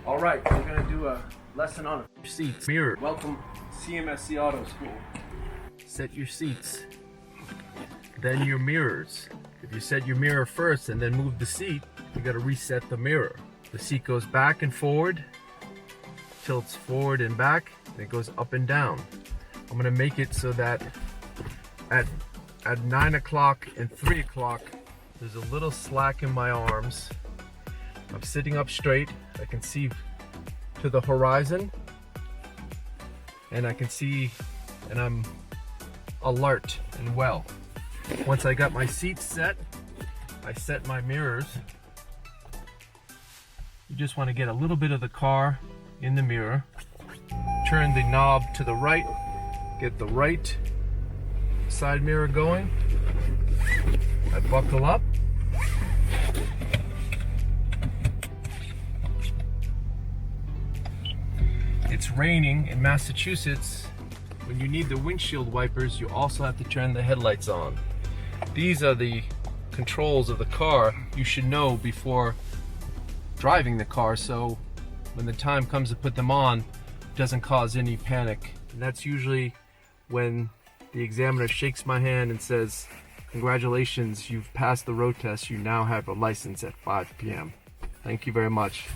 All right, we're gonna do a lesson on Seats, mirror. Welcome CMSC Auto School. Set your seats, then your mirrors. If you set your mirror first and then move the seat, you gotta reset the mirror. The seat goes back and forward, tilts forward and back, and it goes up and down. I'm gonna make it so that at 9 o'clock and 3 o'clock, there's a little slack in my arms. I'm sitting up straight. I can see to the horizon, and I can see, and I'm alert and well. Once I got my seats set, I set my mirrors. You just want to get a little bit of the car in the mirror. Turn the knob to the right, get the right side mirror going. I buckle up. It's raining in Massachusetts. When you need the windshield wipers, you also have to turn the headlights on. These are the controls of the car you should know before driving the car, so when the time comes to put them on, it doesn't cause any panic. And that's usually when the examiner shakes my hand and says, "Congratulations, you've passed the road test. You now have a license at 5 p.m. Thank you very much.